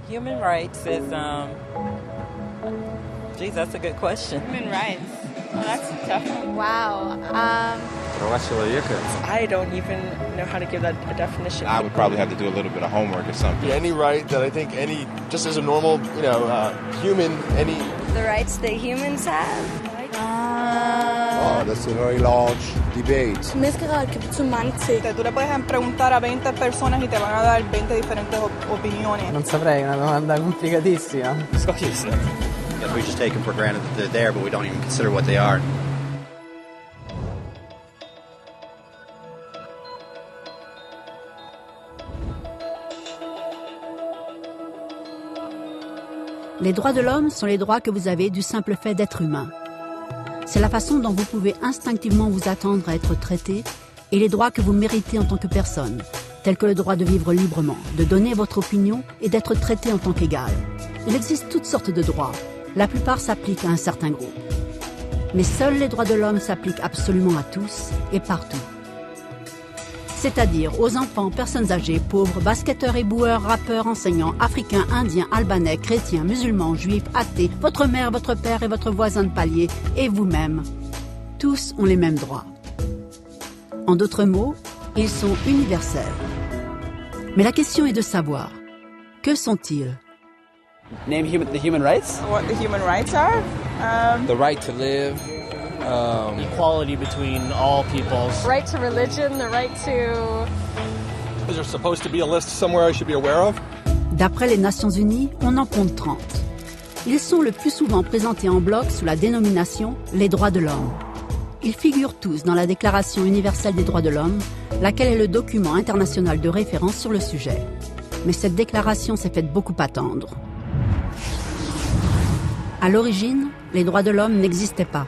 Human rights is, geez, that's a good question. Human rights. Well, that's a tough one. Wow. I don't even know how to give that a definition. I would probably have to do a little bit of homework or something. Any right that I think just as a normal, human, any... The rights that humans have. Oh, that's a very large debate. Tú le puedes preguntar a 20 personas y te van a dar 20 diferentes opiniones. Non saprei, è una domanda complicatissima. We just take them for granted that they're there, but we don't even consider what they are. Les droits de l'homme sont les droits que vous avez du simple fait d'être humain. C'est la façon dont vous pouvez instinctivement vous attendre à être traité et les droits que vous méritez en tant que personne, tels que le droit de vivre librement, de donner votre opinion et d'être traité en tant qu'égal. Il existe toutes sortes de droits. La plupart s'appliquent à un certain groupe. Mais seuls les droits de l'homme s'appliquent absolument à tous et partout. C'est-à-dire aux enfants, personnes âgées, pauvres, basketteurs, éboueurs, rappeurs, enseignants, africains, indiens, albanais, chrétiens, musulmans, juifs, athées, votre mère, votre père et votre voisin de palier, et vous-même. Tous ont les mêmes droits. En d'autres mots, ils sont universels. Mais la question est de savoir, que sont-ils? Name the human rights? What the human rights are? The right to live. Equality between all peoples. Right to religion, the right to... Is there supposed to be a list somewhere I should be aware of? D'après les Nations Unies, on en compte 30. Ils sont le plus souvent présentés en bloc sous la dénomination « les droits de l'homme ». Ils figurent tous dans la Déclaration universelle des droits de l'homme, laquelle est le document international de référence sur le sujet. Mais cette déclaration s'est faite beaucoup attendre. À l'origine, les droits de l'homme n'existaient pas.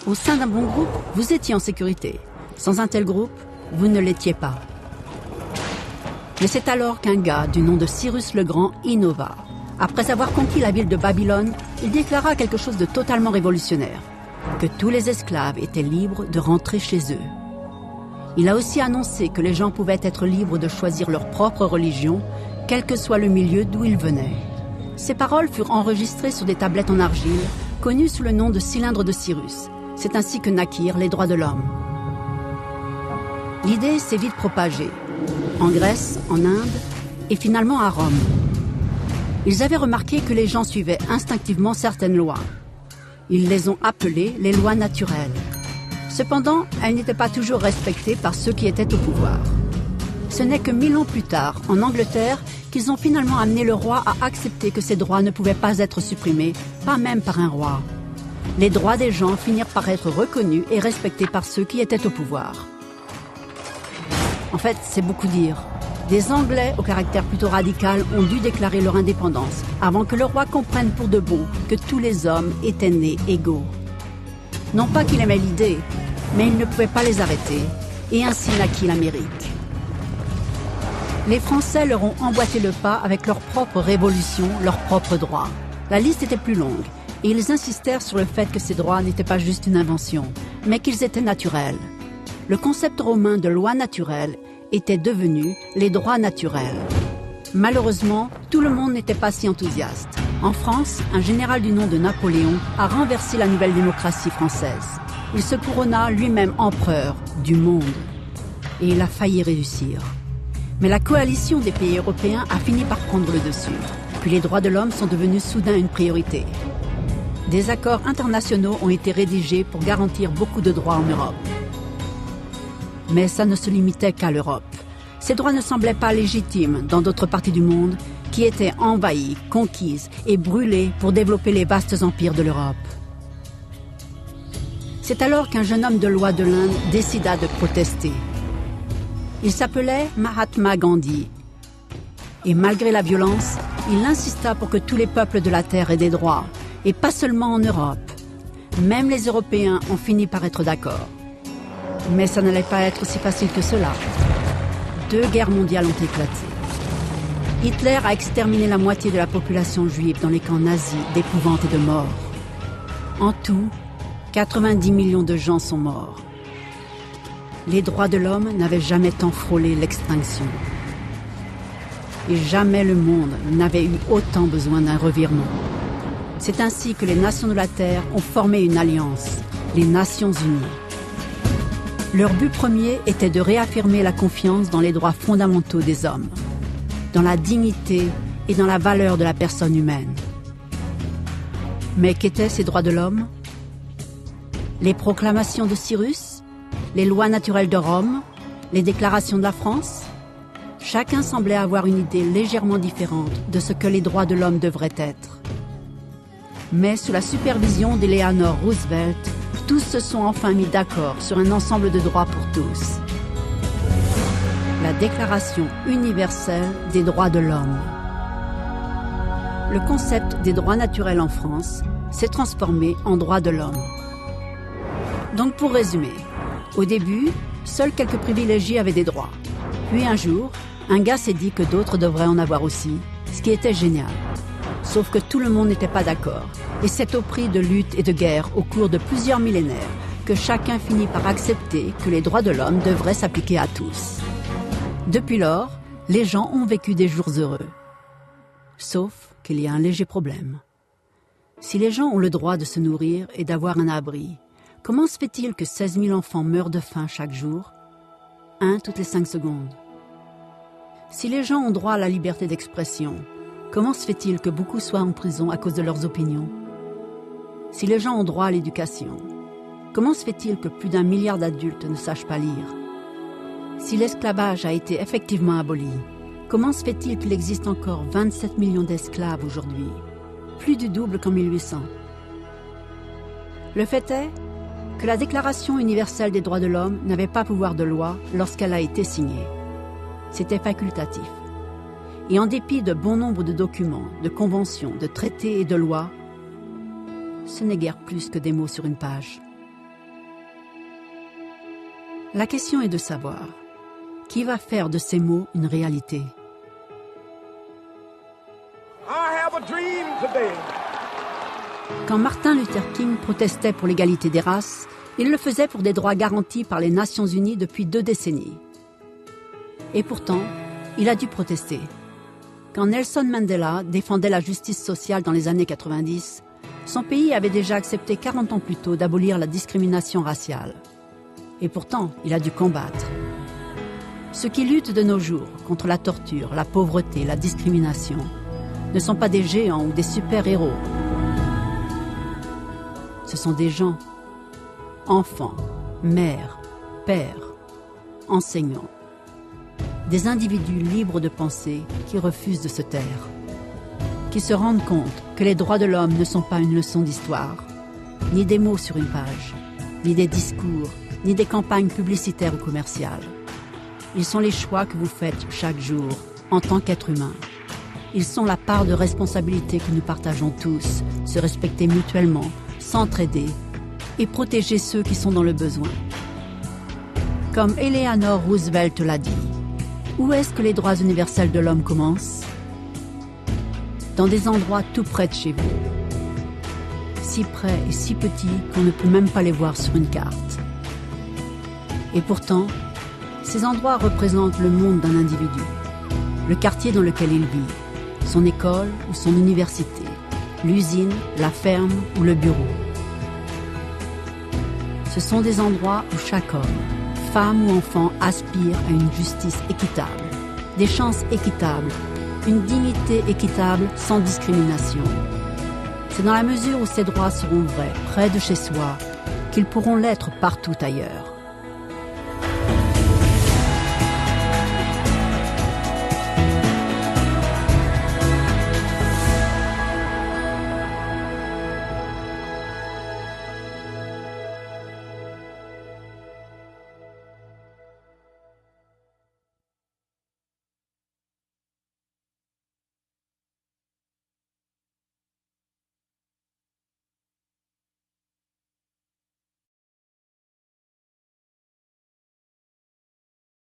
Au sein d'un bon groupe, vous étiez en sécurité. Sans un tel groupe, vous ne l'étiez pas. Mais c'est alors qu'un gars du nom de Cyrus le Grand innova. Après avoir conquis la ville de Babylone, il déclara quelque chose de totalement révolutionnaire, que tous les esclaves étaient libres de rentrer chez eux. Il a aussi annoncé que les gens pouvaient être libres de choisir leur propre religion, quel que soit le milieu d'où ils venaient. Ces paroles furent enregistrées sur des tablettes en argile, connues sous le nom de cylindres de Cyrus. C'est ainsi que naquirent les droits de l'homme. L'idée s'est vite propagée, en Grèce, en Inde et finalement à Rome. Ils avaient remarqué que les gens suivaient instinctivement certaines lois. Ils les ont appelées les lois naturelles. Cependant, elles n'étaient pas toujours respectées par ceux qui étaient au pouvoir. Ce n'est que 1000 ans plus tard, en Angleterre, qu'ils ont finalement amené le roi à accepter que ces droits ne pouvaient pas être supprimés, pas même par un roi. Les droits des gens finirent par être reconnus et respectés par ceux qui étaient au pouvoir. En fait, c'est beaucoup dire. Des Anglais au caractère plutôt radical ont dû déclarer leur indépendance avant que le roi comprenne pour de bon que tous les hommes étaient nés égaux. Non pas qu'il aimait l'idée, mais il ne pouvait pas les arrêter, et ainsi naquit l'Amérique. Les Français leur ont emboîté le pas avec leur propre révolution, leurs propres droits. La liste était plus longue. Et ils insistèrent sur le fait que ces droits n'étaient pas juste une invention, mais qu'ils étaient naturels. Le concept romain de loi naturelle était devenu les droits naturels. Malheureusement, tout le monde n'était pas si enthousiaste. En France, un général du nom de Napoléon a renversé la nouvelle démocratie française. Il se couronna lui-même empereur du monde. Et il a failli réussir. Mais la coalition des pays européens a fini par prendre le dessus. Puis les droits de l'homme sont devenus soudain une priorité. Des accords internationaux ont été rédigés pour garantir beaucoup de droits en Europe. Mais ça ne se limitait qu'à l'Europe. Ces droits ne semblaient pas légitimes dans d'autres parties du monde qui étaient envahies, conquises et brûlées pour développer les vastes empires de l'Europe. C'est alors qu'un jeune homme de loi de l'Inde décida de protester. Il s'appelait Mahatma Gandhi. Et malgré la violence, il insista pour que tous les peuples de la Terre aient des droits. Et pas seulement en Europe. Même les Européens ont fini par être d'accord. Mais ça n'allait pas être si facile que cela. 2 guerres mondiales ont éclaté. Hitler a exterminé la moitié de la population juive dans les camps nazis d'épouvante et de mort. En tout, 90 millions de gens sont morts. Les droits de l'homme n'avaient jamais tant frôlé l'extinction. Et jamais le monde n'avait eu autant besoin d'un revirement. C'est ainsi que les nations de la Terre ont formé une alliance, les Nations Unies. Leur but premier était de réaffirmer la confiance dans les droits fondamentaux des hommes, dans la dignité et dans la valeur de la personne humaine. Mais qu'étaient ces droits de l'homme? Les proclamations de Cyrus? Les lois naturelles de Rome? Les déclarations de la France? Chacun semblait avoir une idée légèrement différente de ce que les droits de l'homme devraient être. Mais sous la supervision d'Eleanor Roosevelt, tous se sont enfin mis d'accord sur un ensemble de droits pour tous. La Déclaration universelle des droits de l'homme. Le concept des droits naturels en France s'est transformé en droits de l'homme. Donc pour résumer, au début, seuls quelques privilégiés avaient des droits. Puis un jour, un gars s'est dit que d'autres devraient en avoir aussi, ce qui était génial. Sauf que tout le monde n'était pas d'accord. Et c'est au prix de luttes et de guerres au cours de plusieurs millénaires que chacun finit par accepter que les droits de l'homme devraient s'appliquer à tous. Depuis lors, les gens ont vécu des jours heureux. Sauf qu'il y a un léger problème. Si les gens ont le droit de se nourrir et d'avoir un abri, comment se fait-il que 16 000 enfants meurent de faim chaque jour? 1 toutes les 5 secondes. Si les gens ont droit à la liberté d'expression, comment se fait-il que beaucoup soient en prison à cause de leurs opinions? Si les gens ont droit à l'éducation, comment se fait-il que plus d'1 milliard d'adultes ne sachent pas lire? Si l'esclavage a été effectivement aboli, comment se fait-il qu'il existe encore 27 millions d'esclaves aujourd'hui? Plus du double qu'en 1800. Le fait est que la Déclaration universelle des droits de l'homme n'avait pas pouvoir de loi lorsqu'elle a été signée. C'était facultatif. Et en dépit de bon nombre de documents, de conventions, de traités et de lois, ce n'est guère plus que des mots sur une page. La question est de savoir, qui va faire de ces mots une réalité? Quand Martin Luther King protestait pour l'égalité des races, il le faisait pour des droits garantis par les Nations Unies depuis 2 décennies. Et pourtant, il a dû protester. Quand Nelson Mandela défendait la justice sociale dans les années 90, son pays avait déjà accepté 40 ans plus tôt d'abolir la discrimination raciale. Et pourtant, il a dû combattre. Ceux qui luttent de nos jours contre la torture, la pauvreté, la discrimination, ne sont pas des géants ou des super-héros. Ce sont des gens, enfants, mères, pères, enseignants, des individus libres de penser qui refusent de se taire, qui se rendent compte que les droits de l'homme ne sont pas une leçon d'histoire, ni des mots sur une page, ni des discours, ni des campagnes publicitaires ou commerciales. Ils sont les choix que vous faites chaque jour en tant qu'être humain. Ils sont la part de responsabilité que nous partageons tous, se respecter mutuellement, s'entraider et protéger ceux qui sont dans le besoin. Comme Eleanor Roosevelt l'a dit, où est-ce que les droits universels de l'homme commencent? Dans des endroits tout près de chez vous. Si près et si petits qu'on ne peut même pas les voir sur une carte. Et pourtant, ces endroits représentent le monde d'un individu, le quartier dans lequel il vit, son école ou son université, l'usine, la ferme ou le bureau. Ce sont des endroits où chaque homme, femme ou enfant aspire à une justice équitable, des chances équitables, une dignité équitable sans discrimination. C'est dans la mesure où ces droits seront vrais, près de chez soi, qu'ils pourront l'être partout ailleurs.